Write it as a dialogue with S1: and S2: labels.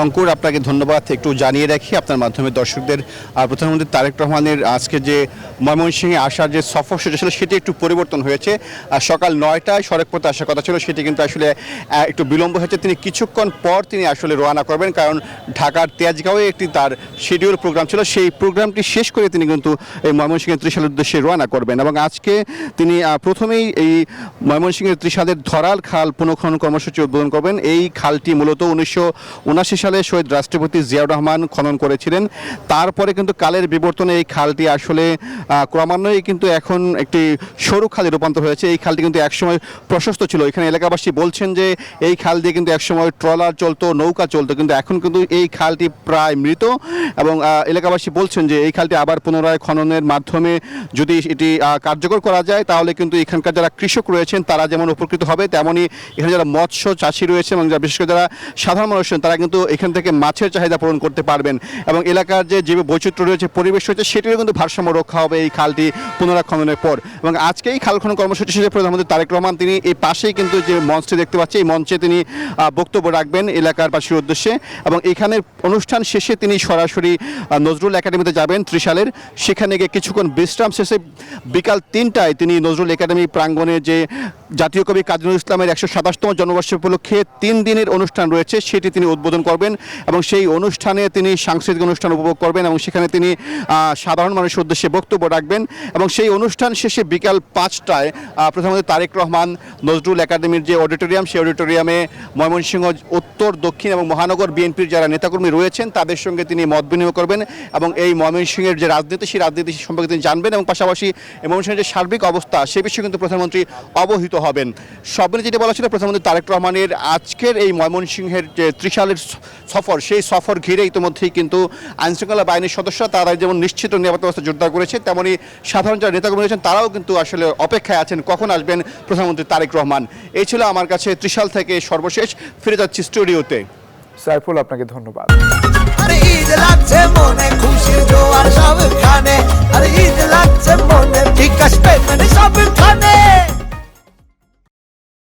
S1: অঙ্কুর, আপনাকে ধন্যবাদ। একটু জানিয়ে রাখি আপনার মাধ্যমে দর্শকদের, প্রধানমন্ত্রী তারেক রহমানের আজকে যে ময়মনসিংহে আসার যে সফর সেটা ছিল সেটি একটু পরিবর্তন হয়েছে। সকাল 9টায় সড়কপথে আসার কথা ছিল, সেটি কিন্তু আসলে একটু বিলম্ব হয়েছে। তিনি কিছুক্ষণ পর তিনি আসলে রওনা করবেন, কারণ ঢাকার তেজগাঁওয়ে একটি তার শিডিউল প্রোগ্রাম ছিল, সেই প্রোগ্রামটি শেষ করে তিনি কিন্তু এই ময়মনসিংহের ত্রিশালের উদ্দেশ্যে রওনা করবেন। এবং আজকে তিনি প্রথমেই এই ময়মনসিংহের ত্রিশালের ধরাল খাল পুনঃখনন কর্মসূচি উদ্বোধন করবেন। এই খালটি মূলত 1979 সালে শহীদ রাষ্ট্রপতি জিয়াউর রহমান খনন করেছিলেন। তারপরে কিন্তু কালের বিবর্তনে এই খালটি আসলে ক্রমান্বয়ে কিন্তু এখন একটি সরু খালে রূপান্তর হয়েছে। এই খালটি কিন্তু একসময় প্রশস্ত ছিল। এখানে এলাকাবাসী বলছেন যে এই খাল দিয়ে কিন্তু একসময় ট্রলার চলতো, নৌকা চলতো, কিন্তু এখন কিন্তু এই খালটি প্রায় মৃত। এবং এলাকাবাসী বলছেন যে এই খালটি আবার পুনরায় খননের মাধ্যমে যদি এটি কার্যকর করা যায়, তাহলে কিন্তু এখানকার যারা কৃষক রয়েছেন তারা যেমন উপকৃত হবে, তেমনই এখানে যারা মৎস্য চাষি রয়েছে এবং বিশেষ করে যারা সাধারণ মানুষ তারা কিন্তু এখান থেকে মাছের চাহিদা পূরণ করতে পারবেন। এবং এলাকার যে জীব বৈচিত্র্য রয়েছে, পরিবেশ রয়েছে, সেটিরও কিন্তু ভারসাম্য রক্ষা হবে এই খালটি পুনরায় খননের পর। এবং আজকে এই খাল খনন কর্মসূচি শেষে প্রধানমন্ত্রী তারেক রহমান তিনি এই পাশেই কিন্তু যে মঞ্চটি দেখতে পাচ্ছি, এই মঞ্চে তিনি বক্তব্য রাখবেন এলাকারবাসীর উদ্দেশ্যে। এবং এখানে অনুষ্ঠান শেষে তিনি সরাসরি নজরুল একাডেমিতে যাবেন ত্রিশালের। সেখানে গিয়ে কিছুক্ষণ বিশ্রাম শেষে বিকাল 3টায় তিনি নজরুল একাডেমি প্রাঙ্গণে যে জাতীয় কবি কাজী নজরুল ইসলামের 127তম জন্মবর্ষ উপলক্ষে 3 দিনের অনুষ্ঠান রয়েছে সেটি তিনি উদ্বোধন করবেন। এবং সেই অনুষ্ঠানে তিনি সাংস্কৃতিক অনুষ্ঠান উপভোগ করবেন এবং সেখানে তিনি সাধারণ মানুষের উদ্দেশ্যে বক্তব্য রাখবেন। এবং সেই অনুষ্ঠান শেষে বিকাল 5টায় প্রধানমন্ত্রী তারেক রহমান নজরুল একাডেমির যে অডিটোরিয়াম, সেই অডিটোরিয়ামে ময়মনসিংহ উত্তর, দক্ষিণ এবং মহানগর বিএনপির যারা নেতাকর্মী রয়েছেন তাদের সঙ্গে তিনি মত বিনিময় করবেন এবং এই ময়মনসিংহের যে রাজনীতি, সেই রাজনীতি সম্পর্কে তিনি জানবেন এবং পাশাপাশি ময়মনসিংহের যে সার্বিক অবস্থা সে বিষয়ে কিন্তু প্রধানমন্ত্রী অবহিত হবেন। সব মিলে যেটি বলা ছিল, প্রধানমন্ত্রী তারেক রহমানের আজকের এই ময়মনসিংহের যে ত্রিশালের সফর, সেই সফর ঘিরে ইতিমধ্যেই কিন্তু আইনশৃঙ্খলা বাহিনীর সদস্যরা তারা যেমন নিশ্চিত নিরাপত্তা ব্যবস্থা জোরদার করেছে, তেমনই সাধারণ যারা নেতাকর্মী রয়েছেন তারাও কিন্তু আসলে অপেক্ষায় আছেন কখন আসবেন প্রধানমন্ত্রী তারেক রহমান। এই ছিল আমার কাছে ত্রিশাল থেকে সর্বশেষ। ফিরে যাচ্ছি স্টুডিওতে।
S2: সাইফুল, আপনাকে ধন্যবাদ।